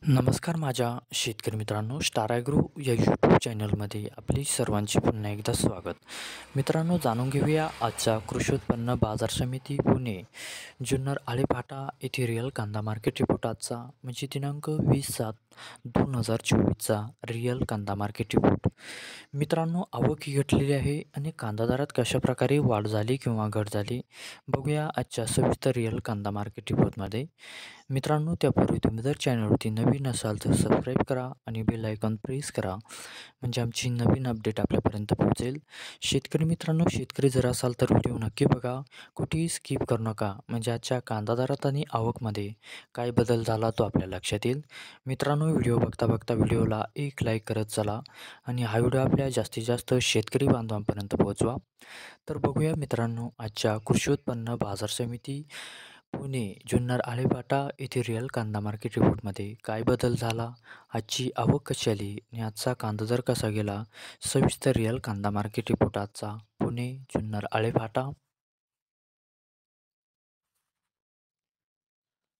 नमस्कार माझ्या शेतकरी मित्रांनो, स्टार ॲग्रो या यूट्यूब चॅनलमध्ये आपली सर्वांचे पुन्हा एकदा स्वागत. मित्रांनो, जाणून घेऊया आजचा कृषी उत्पन्न बाजार समिती पुणे जुन्नर आळेफाटा येथे रिअल कांदा मार्केट रिपोर्ट आजचा म्हणजे दिनांक 20/7/2024चा रिअल कांदा मार्केट रिपोर्ट. मित्रांनो, आवक ही घटलेली आहे आणि कांदा दरात कशाप्रकारे वाढ झाली किंवा घट झाली बघूया आजच्या सविस्तर रिअल कांदा मार्केट रिपोर्टमध्ये. मित्रांनो, त्यापूर्वी तुम्ही जर चॅनलवरती नवीन असाल तर सबस्क्राईब करा आणि बेल आयकॉन प्रेस करा म्हणजे आमची नवीन अपडेट आपल्यापर्यंत पोहोचेल. शेतकरी मित्रांनो, शेतकरी जर असाल तर व्हिडिओ नक्की बघा, कुठेही स्किप करू नका म्हणजे आजच्या कांदा दरात आणि आवकमध्ये काय बदल झाला तो आपल्या लक्षात येईल. मित्रांनो, व्हिडिओ बघता बघता व्हिडिओला एक लाईक करत चला आणि हा व्हिडिओ आपल्या जास्तीत जास्त शेतकरी बांधवांपर्यंत पोहोचवा. तर बघूया मित्रांनो, आजच्या कृषी उत्पन्न बाजार समिती पुणे जुन्नर आळेफाटा येथे रिअल कांदा मार्केट रिपोर्टमध्ये काय बदल झाला, आजची आवक कशी आली आणि आजचा कांदा दर कसा गेला, सविस्तर रिअल कांदा मार्केट रिपोर्ट आजचा पुणे जुन्नर आळेफाटा.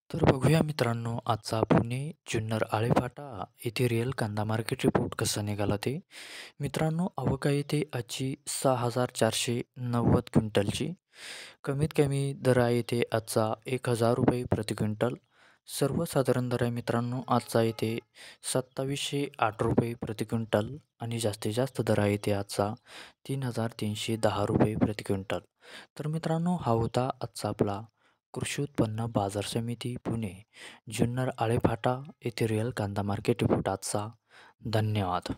तर बघूया मित्रांनो, आजचा पुणे जुन्नर आळेफाटा येथे रिअल कांदा मार्केट रिपोर्ट कसा निघाला ते. मित्रांनो, आवक आहे ते आजची 6,490 क्विंटलची. कमीत कमी दर आहे इथे आजचा 1,000 रुपये प्रति क्विंटल. सर्वसाधारण दर आहे मित्रांनो आजचा इथे 2,708 रुपये प्रति क्विंटल आणि जास्तीत जास्त दर आहे इथे आजचा 3,310 रुपये प्रति क्विंटल. तर मित्रांनो, हा होता आजचा आपला कृषी उत्पन्न बाजार समिती पुणे जुन्नर आळेफाटा येथे रिअल कांदा मार्केट रिपोर्ट आजचा. धन्यवाद.